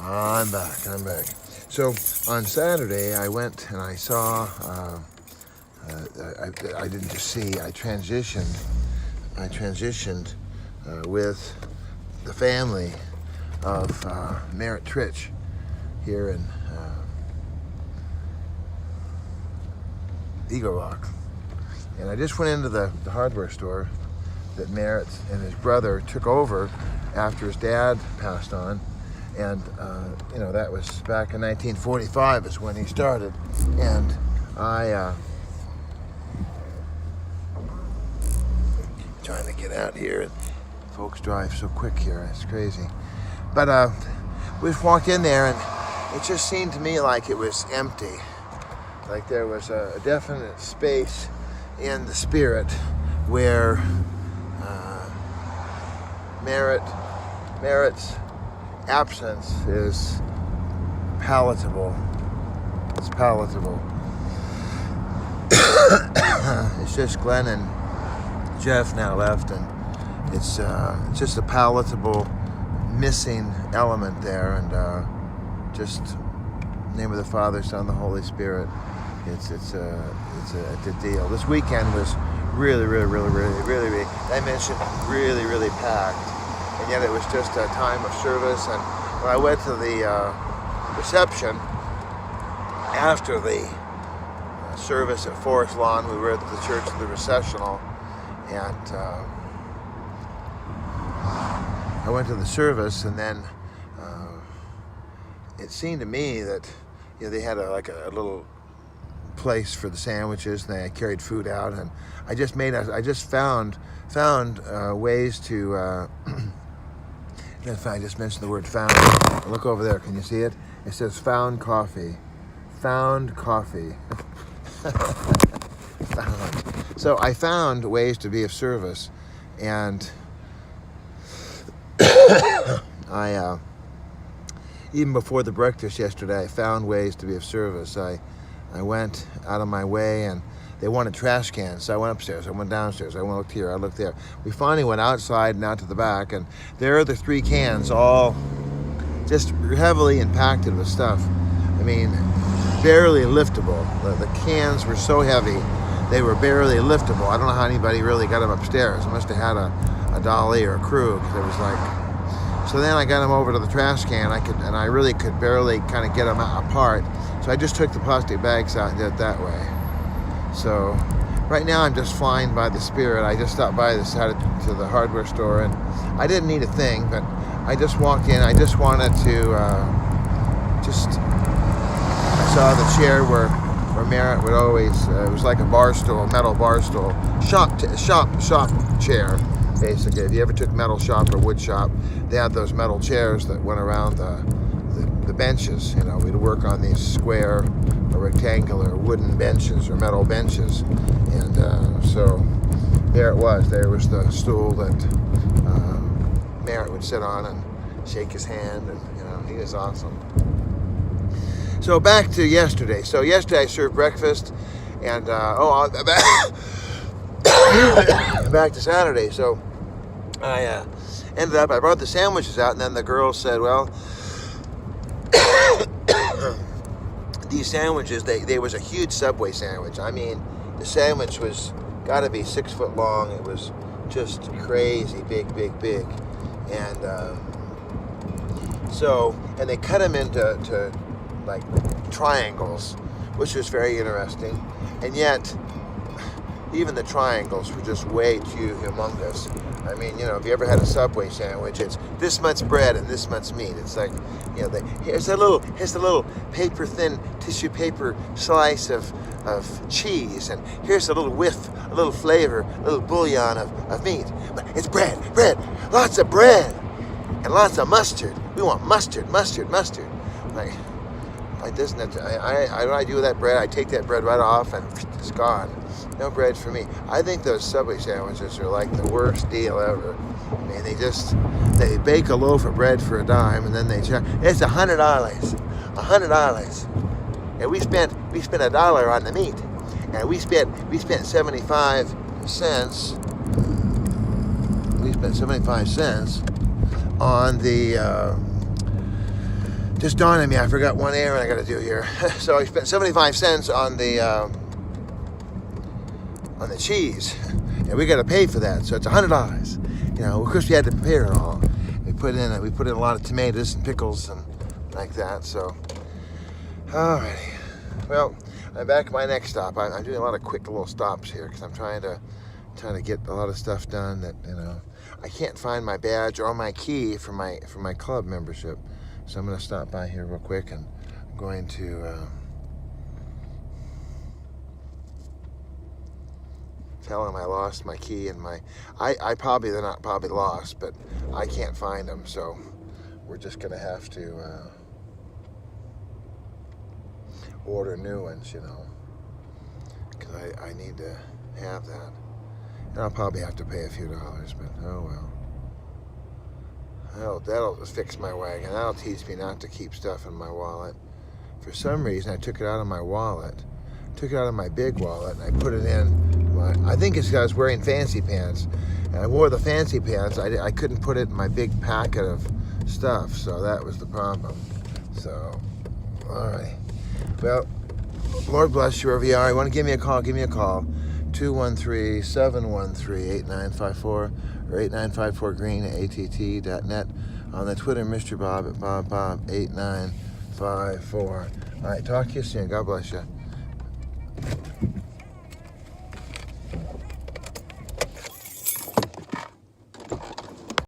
I'm back. So on Saturday, I went and I saw, I didn't just see, I transitioned with the family of Merritt Trich here in Eagle Rock. And I just went into the hardware store that Merritt and his brother took over after his dad passed on. And, that was back in 1945 is when he started. And trying to get out here, and folks drive so quick here, it's crazy. But we just walked in there, and it just seemed to me like it was empty. Like there was a definite space in the spirit where Merritt's absence is palatable. It's palatable. It's just Glenn and Jeff now left, and it's just a palatable missing element there, and just name of the Father, Son, the Holy Spirit. It's a deal. This weekend was really, I mentioned really packed. And yet it was just a time of service. And when I went to the reception after the service at Forest Lawn, we were at the Church of the Recessional, and I went to the service, and then it seemed to me that they had a little place for the sandwiches, and they carried food out, and I just found ways to. I just mentioned the word found. Look over there. Can you see it? It says found coffee. Found coffee. So I found ways to be of service, and I even before the breakfast yesterday, I found ways to be of service. I went out of my way, and they wanted trash cans, so I went upstairs, I went downstairs, I looked here, I looked there. We finally went outside and out to the back, and there are the 3 cans, all just heavily impacted with stuff. I mean, barely liftable. The cans were so heavy, they were barely liftable. I don't know how anybody really got them upstairs. I must have had a dolly or a crew, because it was like... So then I got them over to the trash can, and I really could barely kind of get them apart. So I just took the plastic bags out and did it that way. So right now I'm just flying by the Spirit. I just stopped by this side to the hardware store, and I didn't need a thing, but I just walked in. I just wanted to I saw the chair where Merritt would always, it was like a bar stool, metal bar stool, shop chair, basically. If you ever took metal shop or wood shop, they had those metal chairs that went around the benches. We'd work on these square or rectangular wooden benches or metal benches, and so there it was. There was the stool that Merritt would sit on and shake his hand, and he was awesome. So back to yesterday. So yesterday I served breakfast, and back to Saturday. So I I brought the sandwiches out, and then the girls said, well, these sandwiches, they was a huge Subway sandwich. I mean, the sandwich was got to be 6 foot long. It was just crazy big. And and they cut them into like triangles, which was very interesting. And yet, even the triangles were just way too humongous. I mean, if you ever had a Subway sandwich, it's this much bread and this much meat. It's like, here's a little paper thin tissue paper slice of cheese, and here's a little whiff, a little flavor, a little bouillon of meat. But it's bread, lots of bread, and lots of mustard. We want mustard. Like this, what do I do with that bread? I take that bread right off, and it's gone. No bread for me. I think those Subway sandwiches are like the worst deal ever. I mean, they bake a loaf of bread for $10, and then it's $100. And we spent $1 on the meat, and we spent 75 cents. We spent 75 cents on the just dawned on me, I forgot one errand I got to do here. So I spent 75 cents on the cheese, and we got to pay for that. So it's $100. You know, of course we had to prepare it all. We put in a lot of tomatoes and pickles and like that. So, alrighty. Well, I'm back at my next stop. I'm doing a lot of quick little stops here because I'm trying to get a lot of stuff done that, you know, I can't find my badge or my key for my club membership. So I'm going to stop by here real quick, and I'm going to tell them I lost my key and they're not probably lost, but I can't find them. So we're just going to have to order new ones, you know, because I need to have that. And I'll probably have to pay a few dollars, but oh well. That'll fix my wagon. That'll teach me not to keep stuff in my wallet. For some reason, I took it out of my wallet, took it out of my big wallet, and I put it in my, I think it's because I was wearing fancy pants, and I wore the fancy pants. I couldn't put it in my big packet of stuff, so that was the problem. So, all right. Well, Lord bless you wherever you are. You want to give me a call, 213-713-8954 or 8954green at att.net. On the Twitter, Mr. Bob at BobBob8954. All right, talk to you soon. God bless you.